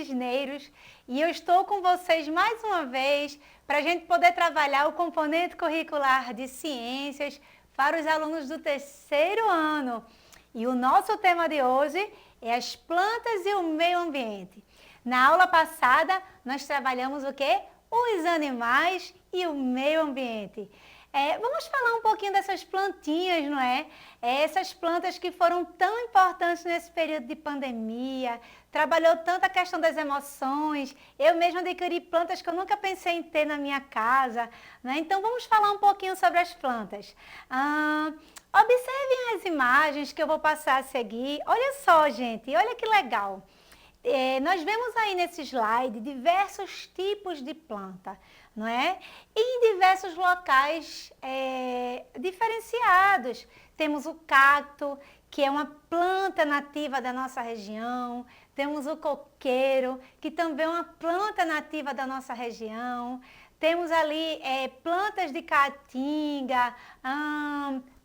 Cisneiros e eu estou com vocês mais uma vez para a gente poder trabalhar o componente curricular de ciências para os alunos do terceiro ano. E o nosso tema de hoje é as plantas e o meio ambiente. Na aula passada, nós trabalhamos o quê? Os animais e o meio ambiente. Vamos falar um pouquinho dessas plantinhas, não é? Essas plantas que foram tão importantes nesse período de pandemia, trabalhou tanto a questão das emoções, eu mesma adquiri plantas que eu nunca pensei em ter na minha casa, né? Então vamos falar um pouquinho sobre as plantas. Observem as imagens que eu vou passar a seguir. Olha só, gente, olha que legal. Nós vemos aí nesse slide diversos tipos de planta, não é? E em diversos locais diferenciados. Temos o cacto, que é uma planta nativa da nossa região. Temos o coqueiro, que também é uma planta nativa da nossa região. Temos ali plantas de caatinga,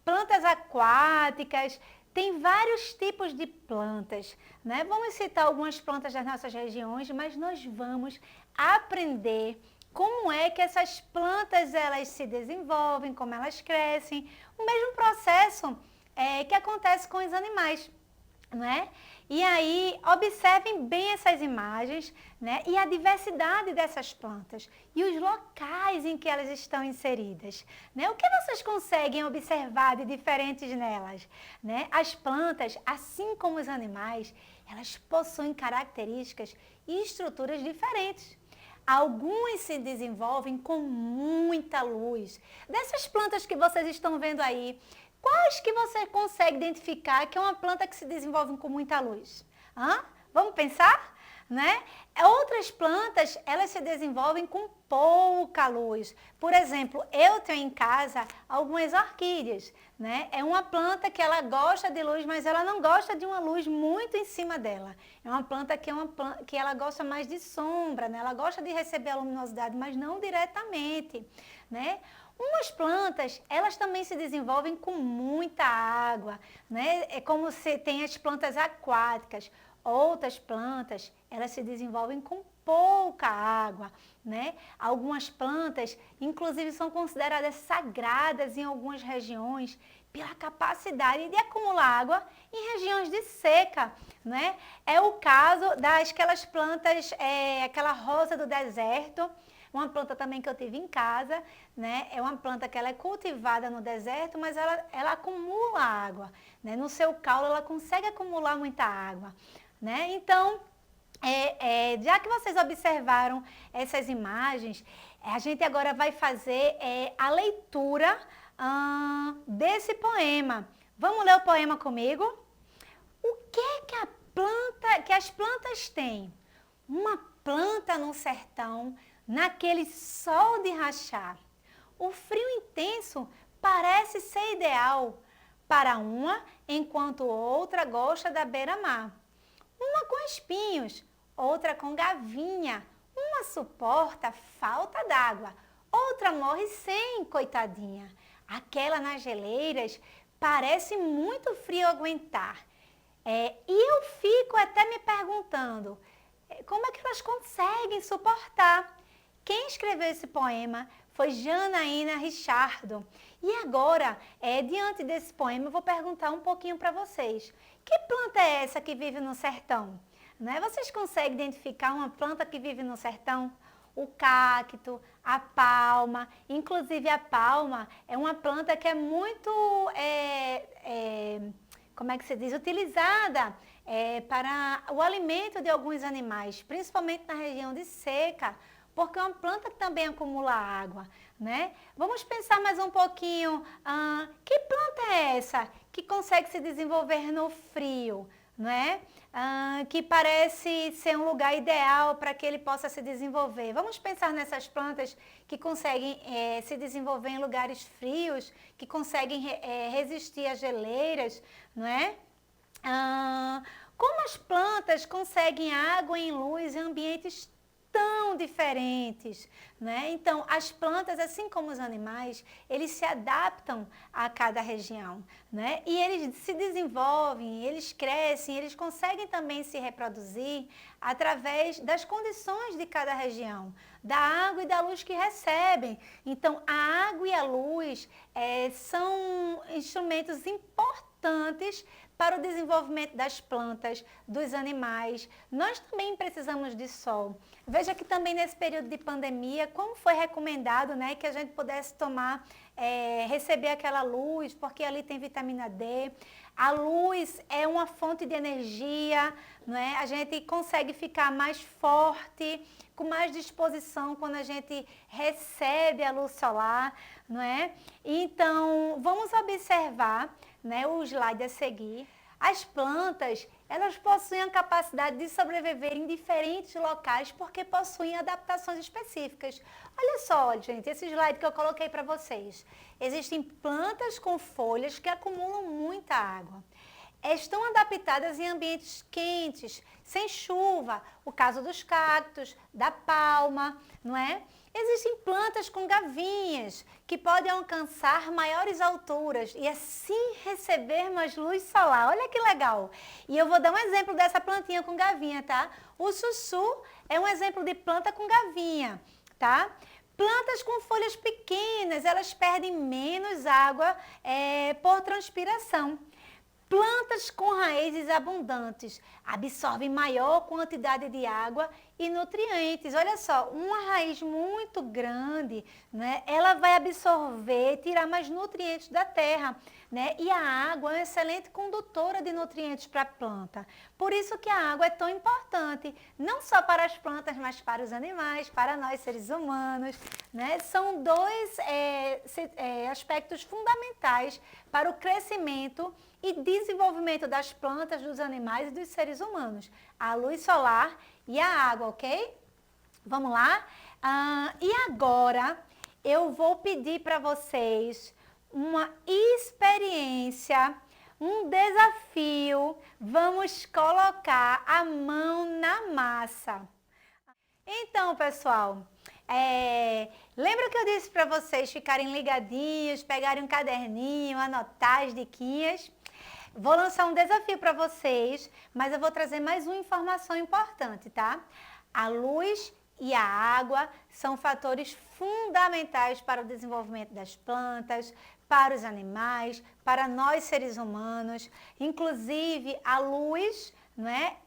plantas aquáticas. Tem vários tipos de plantas, né? Vamos citar algumas plantas das nossas regiões, mas nós vamos aprender como é que essas plantas elas se desenvolvem, como elas crescem, o mesmo processo que acontece com os animais, né? E aí, observem bem essas imagens, né? E a diversidade dessas plantas e os locais em que elas estão inseridas, né? O que vocês conseguem observar de diferentes nelas, né? As plantas, assim como os animais, elas possuem características e estruturas diferentes. Alguns se desenvolvem com muita luz. Dessas plantas que vocês estão vendo aí, quais que você consegue identificar que é uma planta que se desenvolve com muita luz? Vamos pensar? Né? Outras plantas, elas se desenvolvem com pouca luz. Por exemplo, eu tenho em casa algumas orquídeas, né? É uma planta que ela gosta de luz, mas ela não gosta de uma luz muito em cima dela. É uma planta que ela gosta mais de sombra, né? Ela gosta de receber a luminosidade, mas não diretamente, né? Umas plantas, elas também se desenvolvem com muita água, né? É como se tem as plantas aquáticas. Outras plantas, elas se desenvolvem com pouca água, né? Algumas plantas, inclusive, são consideradas sagradas em algumas regiões pela capacidade de acumular água em regiões de seca, né? É o caso daquelas plantas, aquela rosa do deserto, uma planta também que eu tive em casa, né? É uma planta que ela é cultivada no deserto, mas ela acumula água, né? No seu caule ela consegue acumular muita água, né? Então, já que vocês observaram essas imagens, a gente agora vai fazer a leitura desse poema. Vamos ler o poema comigo? O que as plantas têm? Uma planta no sertão, naquele sol de rachar. O frio intenso parece ser ideal para uma, enquanto outra gosta da beira-mar. Uma com espinhos, outra com gavinha, uma suporta falta d'água, outra morre sem, coitadinha. Aquela nas geleiras parece muito frio aguentar. E eu fico até me perguntando, como é que elas conseguem suportar? Quem escreveu esse poema foi Janaína Richardo. E agora, diante desse poema, eu vou perguntar um pouquinho para vocês. Que planta é essa que vive no sertão? Né? Vocês conseguem identificar uma planta que vive no sertão? O cacto, a palma. Inclusive, a palma é uma planta que é muito, como é que se diz? Utilizada para o alimento de alguns animais, principalmente na região de seca, porque é uma planta que também acumula água, né? Vamos pensar mais um pouquinho, que planta é essa que consegue se desenvolver no frio, não é? Que parece ser um lugar ideal para que ele possa se desenvolver. Vamos pensar nessas plantas que conseguem se desenvolver em lugares frios, que conseguem resistir às geleiras, não é? Como as plantas conseguem água e luz em ambientes tão diferentes, né? Então, as plantas, assim como os animais, eles se adaptam a cada região, né? E eles se desenvolvem, eles crescem, eles conseguem também se reproduzir através das condições de cada região, da água e da luz que recebem. Então, a água e a luz são instrumentos importantes para o desenvolvimento das plantas, dos animais. Nós também precisamos de sol. Veja que também nesse período de pandemia, como foi recomendado, né, que a gente pudesse receber aquela luz, porque ali tem vitamina D. A luz é uma fonte de energia, não é? A gente consegue ficar mais forte, com mais disposição quando a gente recebe a luz solar, não é? Então, vamos observar, né, o slide a seguir. As plantas, elas possuem a capacidade de sobreviver em diferentes locais porque possuem adaptações específicas. Olha só, gente, esse slide que eu coloquei para vocês. Existem plantas com folhas que acumulam muita água. Estão adaptadas em ambientes quentes, sem chuva, o caso dos cactos, da palma, não é? Existem plantas com gavinhas que podem alcançar maiores alturas e assim receber mais luz solar. Olha que legal! E eu vou dar um exemplo dessa plantinha com gavinha, tá? O sussu é um exemplo de planta com gavinha, tá? Plantas com folhas pequenas, elas perdem menos água por transpiração. Plantas com raízes abundantes absorvem maior quantidade de água e nutrientes. Olha só, uma raiz muito grande, né, ela vai absorver, tirar mais nutrientes da terra, né? E a água é uma excelente condutora de nutrientes para a planta. Por isso que a água é tão importante, não só para as plantas, mas para os animais, para nós seres humanos, né? São dois aspectos fundamentais para o crescimento e desenvolvimento das plantas, dos animais e dos seres humanos. A luz solar e a água, ok? Vamos lá? E agora eu vou pedir para vocês uma experiência, um desafio. Vamos colocar a mão na massa. Então, pessoal, lembra que eu disse para vocês ficarem ligadinhos, pegarem um caderninho, anotar as diquinhas? Vou lançar um desafio para vocês, mas eu vou trazer mais uma informação importante, tá? A luz e a água são fatores fundamentais para o desenvolvimento das plantas, para os animais, para nós seres humanos. Inclusive, a luz, não é?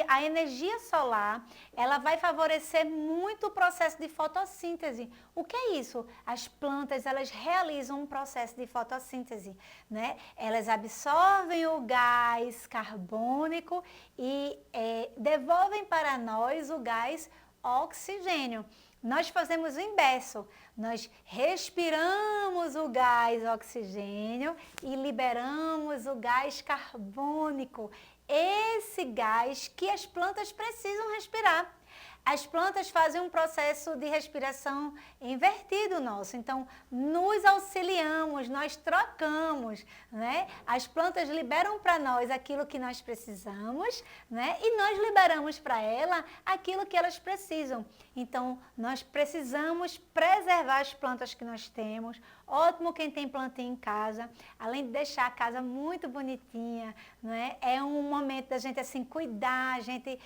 A energia solar, ela vai favorecer muito o processo de fotossíntese. O que é isso? As plantas, elas realizam um processo de fotossíntese, né? Elas absorvem o gás carbônico e devolvem para nós o gás oxigênio. Nós fazemos o inverso, nós respiramos o gás oxigênio e liberamos o gás carbônico, esse gás que as plantas precisam respirar. As plantas fazem um processo de respiração invertido nosso, então nos auxiliamos, nós trocamos, né? As plantas liberam para nós aquilo que nós precisamos, né? E nós liberamos para ela aquilo que elas precisam. Então, nós precisamos preservar as plantas que nós temos. Ótimo quem tem plantinha em casa, além de deixar a casa muito bonitinha, né? É um momento da gente assim cuidar, a gente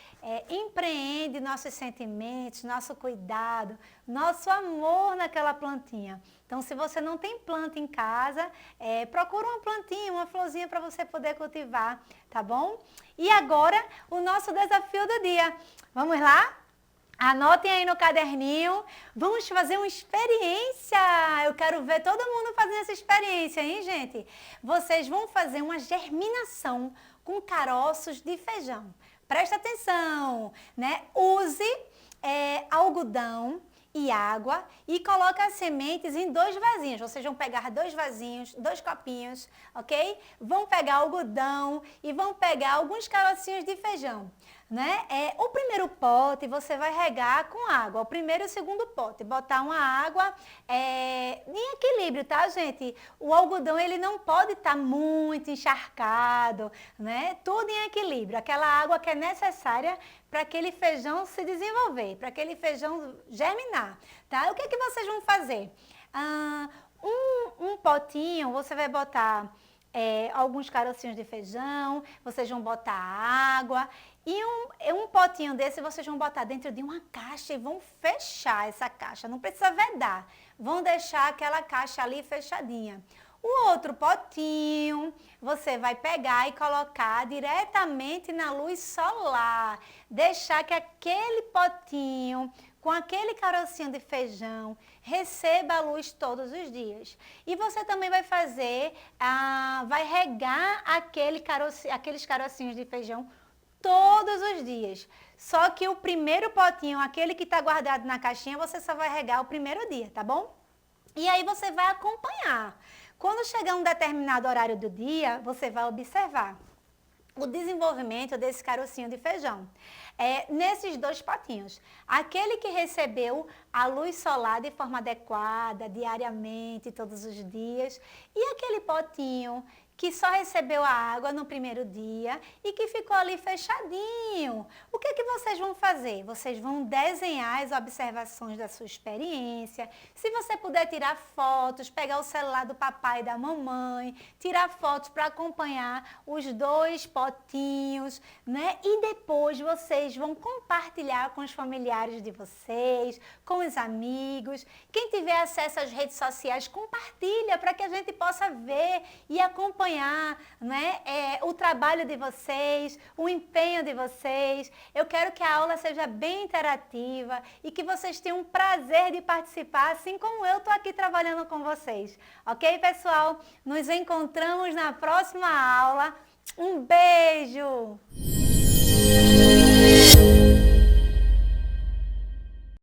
empreende nossos sentimentos, nosso cuidado, nosso amor naquela plantinha. Então, se você não tem planta em casa, procura uma plantinha, uma florzinha para você poder cultivar, tá bom? E agora, o nosso desafio do dia. Vamos lá? Anotem aí no caderninho, vamos fazer uma experiência. Eu quero ver todo mundo fazendo essa experiência, hein, gente? Vocês vão fazer uma germinação com caroços de feijão. Presta atenção, né? Use algodão e água e coloque as sementes em 2 vasinhos. Vocês vão pegar 2 vasinhos, 2 copinhos, ok? Vão pegar algodão e vão pegar alguns carocinhos de feijão, né? O primeiro pote você vai regar com água, o primeiro e o segundo pote. Botar uma água em equilíbrio, tá, gente? O algodão, ele não pode estar muito encharcado, né? Tudo em equilíbrio, aquela água que é necessária para aquele feijão se desenvolver, para aquele feijão germinar, tá? O que é que vocês vão fazer? Um potinho, você vai botar alguns carocinhos de feijão, vocês vão botar água e um potinho desse vocês vão botar dentro de uma caixa e vão fechar essa caixa, não precisa vedar, vão deixar aquela caixa ali fechadinha. O outro potinho você vai pegar e colocar diretamente na luz solar, deixar que aquele potinho com aquele carocinho de feijão receba a luz todos os dias. E você também vai fazer, vai regar aqueles carocinhos de feijão todos os dias. Só que o primeiro potinho, aquele que está guardado na caixinha, você só vai regar o primeiro dia, tá bom? E aí você vai acompanhar. Quando chegar um determinado horário do dia, você vai observar o desenvolvimento desse carocinho de feijão. Nesses dois potinhos. Aquele que recebeu a luz solar de forma adequada, diariamente, todos os dias, e aquele potinho que só recebeu a água no primeiro dia e que ficou ali fechadinho. O que é que vocês vão fazer? Vocês vão desenhar as observações da sua experiência. Se você puder tirar fotos, pegar o celular do papai e da mamãe, tirar fotos para acompanhar os dois potinhos, né? E depois vocês vão compartilhar com os familiares de vocês, com os amigos. Quem tiver acesso às redes sociais, compartilha para que a gente possa ver e acompanhar, né, o trabalho de vocês, o empenho de vocês. Eu quero que a aula seja bem interativa e que vocês tenham um prazer de participar, assim como eu estou aqui trabalhando com vocês. Ok, pessoal? Nos encontramos na próxima aula. Um beijo!